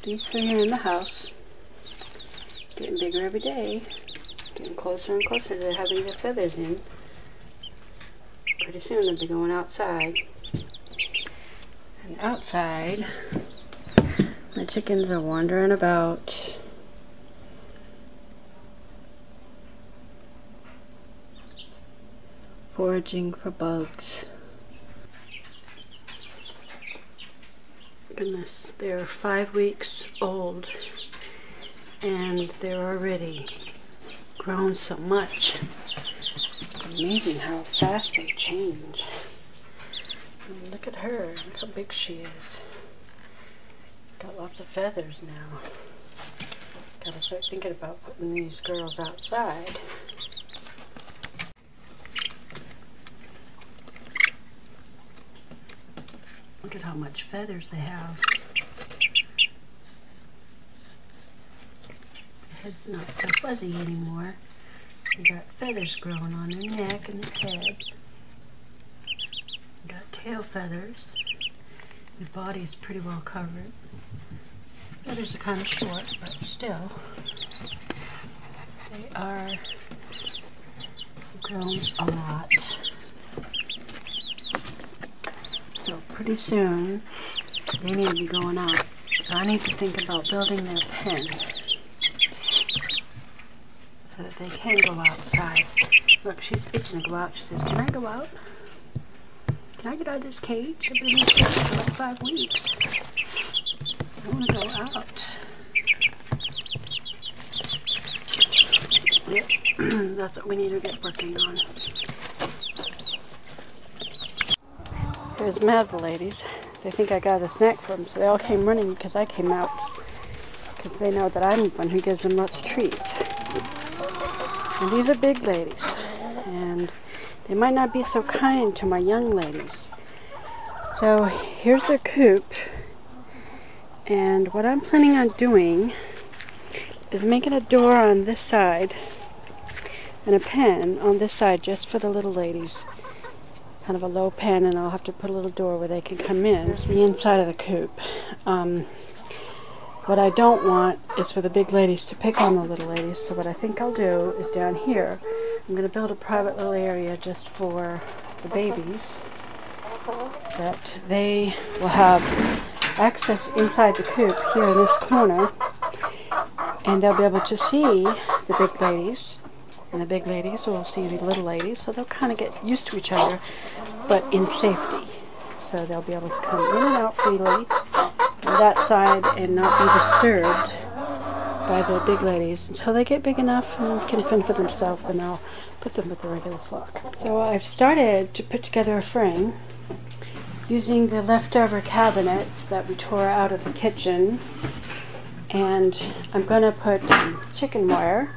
these three are in the house. Getting bigger every day. Getting closer and closer to having the feathers in. Pretty soon they'll be going outside. And outside, my chickens are wandering about. Foraging for bugs. Goodness, they're 5 weeks old and they're already grown so much. It's amazing how fast they change. And look at her, look how big she is. Got lots of feathers now. Gotta start thinking about putting these girls outside. Look at how much feathers they have. The head's not so fuzzy anymore. They got feathers growing on their neck and their head. They got tail feathers. The body's pretty well covered. Feathers are kind of short, but still, they are grown a lot. So pretty soon, they need to be going out. So I need to think about building their pen so that they can go outside. Look, she's itching to go out. She says, "Can I go out? Can I get out of this cage? I've been in this cage for like 5 weeks. I want to go out." Yep, that's what we need to get working on. Here's my other ladies. They think I got a snack for them, so they all came running because I came out. Because they know that I'm the one who gives them lots of treats. And these are big ladies. And they might not be so kind to my young ladies. So here's their coop. And what I'm planning on doing is making a door on this side and a pen on this side just for the little ladies. Kind of a low pen, and I'll have to put a little door where they can come in. Here's the inside of the coop. What I don't want is for the big ladies to pick on the little ladies, so what I think I'll do is down here, I'm going to build a private little area just for the babies, that they will have access inside the coop here in this corner, and they'll be able to see the big ladies. And the big ladies will see the little ladies, so they'll kind of get used to each other, but in safety. So they'll be able to come in and out freely on that side and not be disturbed by the big ladies until they get big enough and can fend for themselves, and I'll put them with the regular flock. So I've started to put together a frame using the leftover cabinets that we tore out of the kitchen, and I'm going to put chicken wire.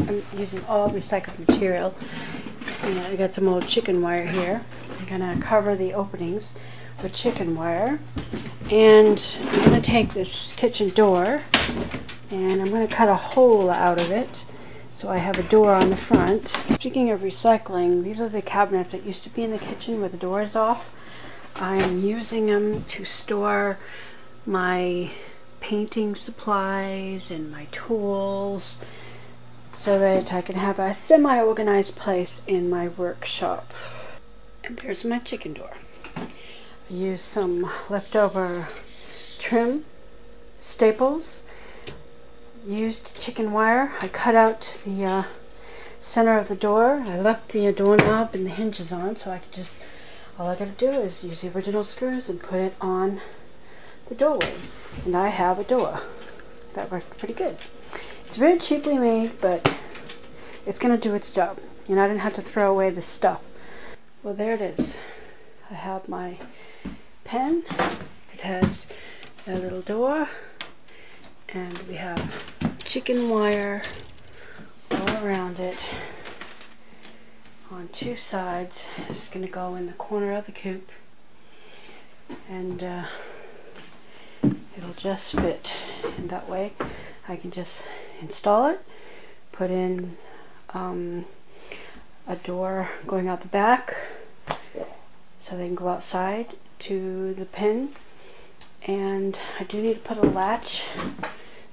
I'm using all recycled material. And I got some old chicken wire here. I'm going to cover the openings with chicken wire. And I'm going to take this kitchen door and I'm going to cut a hole out of it so I have a door on the front. Speaking of recycling, these are the cabinets that used to be in the kitchen where the door is off. I'm using them to store my painting supplies and my tools, so that I can have a semi-organized place in my workshop. And there's my chicken door. I used some leftover trim, staples, used chicken wire. I cut out the center of the door. I left the doorknob and the hinges on, so I could just, all I gotta do is use the original screws and put it on the doorway. And I have a door. That worked pretty good. It's very cheaply made, but it's going to do its job. And I didn't have to throw away the stuff. Well, there it is. I have my pen. It has a little door. And we have chicken wire all around it on 2 sides. It's going to go in the corner of the coop. And it'll just fit. And that way I can just install it, put in a door going out the back so they can go outside to the pen, And I do need to put a latch,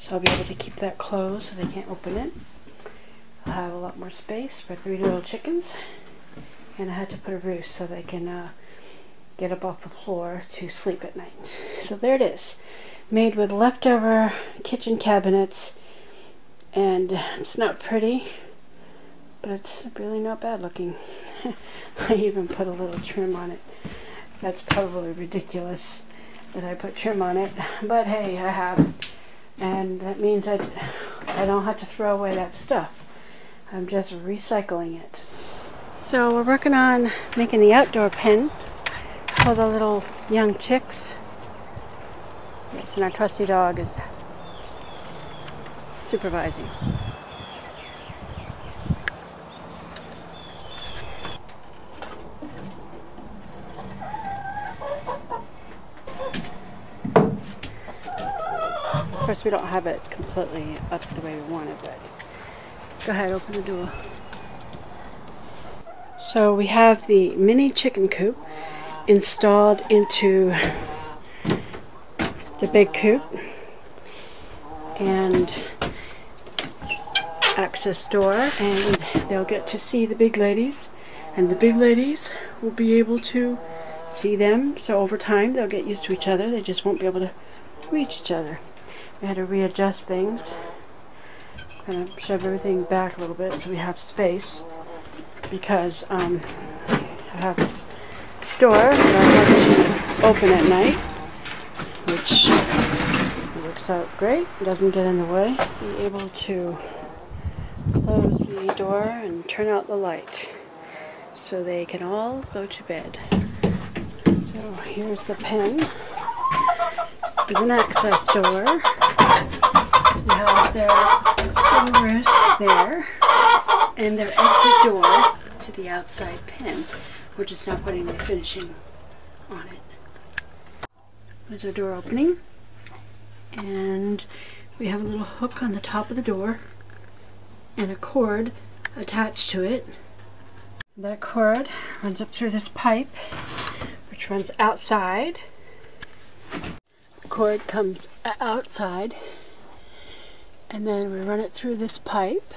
so I'll be able to keep that closed so they can't open it. I'll have a lot more space for 3 little chickens. And I had to put a roost so they can get up off the floor to sleep at night. So there it is, made with leftover kitchen cabinets, and it's not pretty, but it's really not bad looking. I even put a little trim on it. That's probably ridiculous that I put trim on it, but hey, I have, and that means I don't have to throw away that stuff. I'm just recycling it. So we're working on making the outdoor pen for the little young chicks. Yes, and our trusty dog is supervising. Of course, we don't have it completely up the way we want it, but go ahead, open the door. So we have the mini chicken coop installed into the big coop, and access door, and they'll get to see the big ladies, and the big ladies will be able to see them. So over time they'll get used to each other. They just won't be able to reach each other. We had to readjust things, kind of shove everything back a little bit so we have space, because I have this door that I want to open at night, which works out great. It doesn't get in the way. Be able to close the door and turn out the light so they can all go to bed. So here's the pen with an access door. We have their little roost there, and their exit door to the outside pen. We're just not putting the finishing on it. There's our door opening, and we have a little hook on the top of the door and a cord attached to it. That cord runs up through this pipe, which runs outside. The cord comes outside, and then we run it through this pipe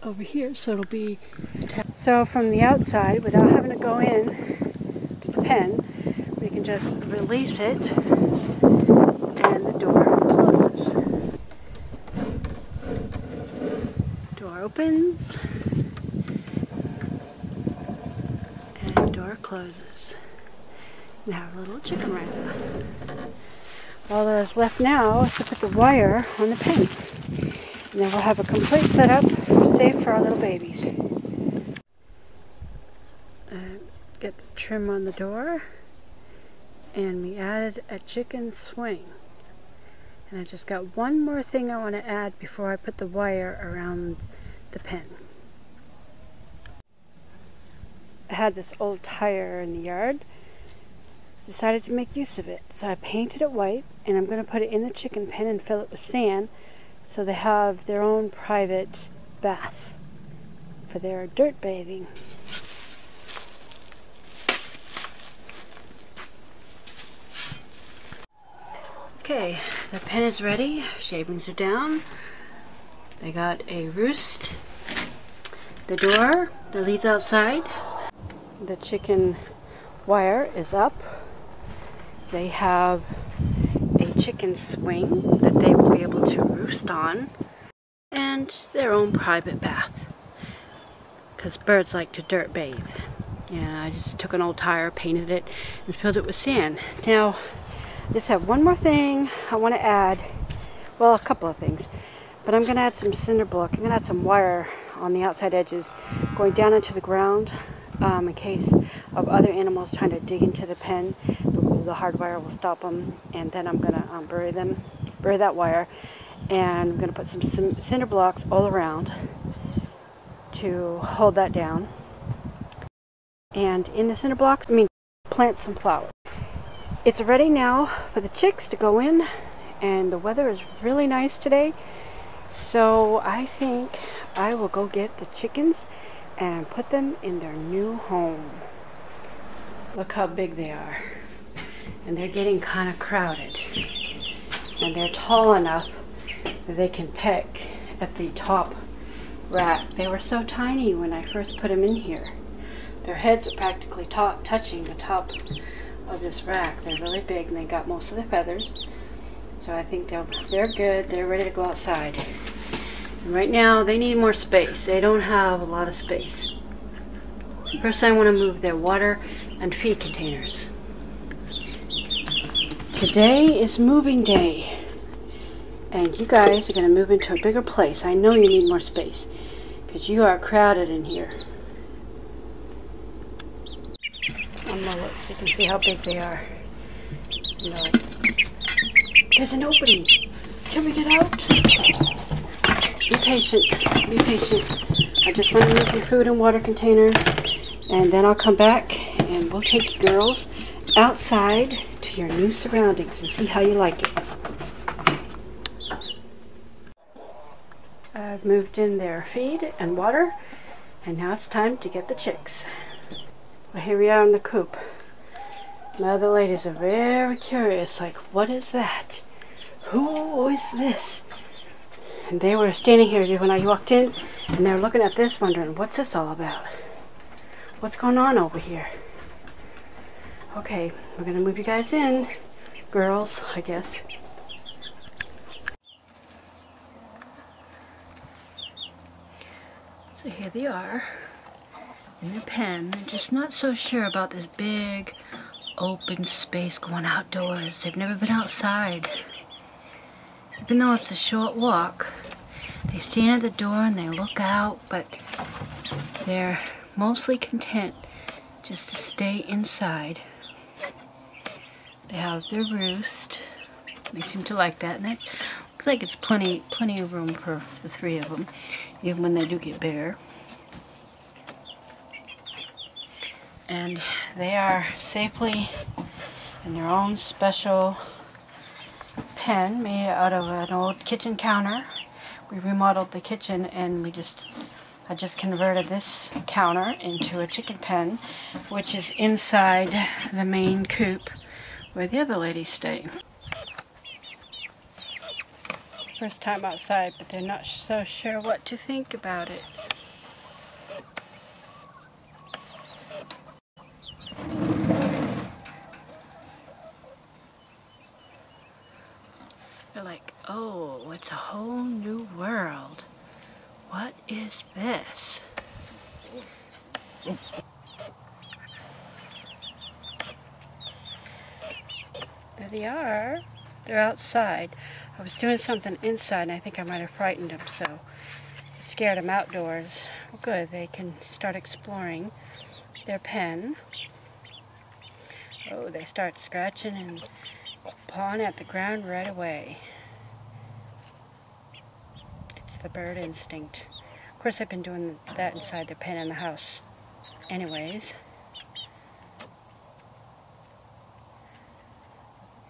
over here, so it'll be attached. So from the outside, without having to go in to the pen, we can just release it, and the door closes. Door opens, and door closes. We have a little chicken wrap. All that's left now is to put the wire on the pen. And then we'll have a complete setup safe for our little babies. Get the trim on the door, and we added a chicken swing. And I just got one more thing I want to add before I put the wire around the pen. I had this old tire in the yard. Decided to make use of it, so I painted it white, and I'm going to put it in the chicken pen and fill it with sand, so they have their own private bath for their dirt bathing. Okay, the pen is ready. Shavings are down. They got a roost. The door that leads outside. The chicken wire is up. They have a chicken swing that they will be able to roost on, and their own private bath, because birds like to dirt bathe. And I just took an old tire, painted it, and filled it with sand. Now, I just have one more thing I want to add. Well, a couple of things, but I'm going to add some cinder block. I'm going to add some wire on the outside edges going down into the ground, in case of other animals trying to dig into the pen. The hard wire will stop them, and then I'm going to bury that wire, and I'm going to put some cinder blocks all around to hold that down. And in the cinder blocks, plant some flowers. It's ready now for the chicks to go in, and the weather is really nice today, so I think I will go get the chickens and put them in their new home. Look how big they are. and they're getting kind of crowded. And they're tall enough that they can peck at the top rack. They were so tiny when I first put them in here. Their heads are practically touching the top of this rack. They're really big and they got most of the feathers. So I think they're good. They're ready to go outside. And right now they need more space. They don't have a lot of space. First I want to move their water and feed containers. Today is moving day. And you guys are going to move into a bigger place. I know you need more space because you are crowded in here. I'm going to look so you can see how big they are. There's an opening. Can we get out? Be patient. Be patient. I just want to move your food and water containers, and then I'll come back and we'll take you girls outside to your new surroundings and see how you like it. I've moved in their feed and water, and now it's time to get the chicks. Well, here we are in the coop. My other ladies are very curious, like, what is that? Who is this? And they were standing here when I walked in, and they were looking at this, wondering, what's this all about? What's going on over here? Okay, we're going to move you guys in. Girls, I guess. So here they are in their pen. They're just not so sure about this big open space going outdoors. They've never been outside. Even though it's a short walk, they stand at the door and they look out, but they're mostly content just to stay inside. They have their roost. They seem to like that, and that looks like it's plenty of room for the three of them, even when they do get bare. And they are safely in their own special pen made out of an old kitchen counter. We remodeled the kitchen, and I just converted this counter into a chicken pen, which is inside the main coop where the other ladies stay. First time outside, but they're not so sure what to think about it. They're like, oh, it's a whole new world. What is this? There they are. They're outside. I was doing something inside, and I think I might have frightened them, so I scared them outdoors. Well, good. They can start exploring their pen. Oh, they start scratching and pawing at the ground right away. It's the bird instinct. Of course, I've been doing that inside their pen in the house anyways.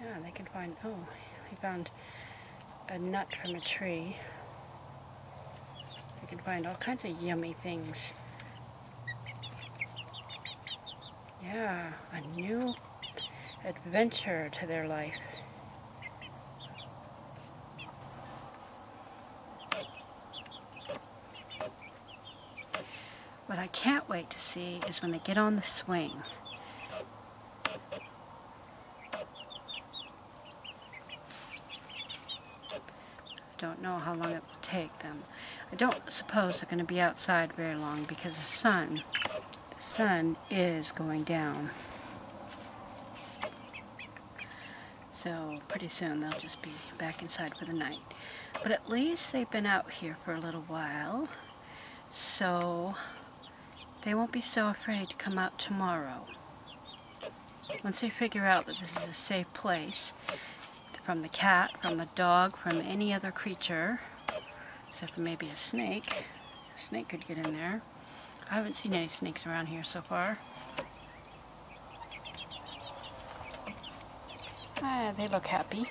Yeah, they can find, oh, they found a nut from a tree. They can find all kinds of yummy things. Yeah, a new adventure to their life. What I can't wait to see is when they get on the swing. Don't know how long it will take them. I don't suppose they're going to be outside very long because the sun is going down. So pretty soon they'll just be back inside for the night. But at least they've been out here for a little while, so they won't be so afraid to come out tomorrow. Once they figure out that this is a safe place, from the cat, from the dog, from any other creature, except for maybe a snake. A snake could get in there. I haven't seen any snakes around here so far. Ah, they look happy.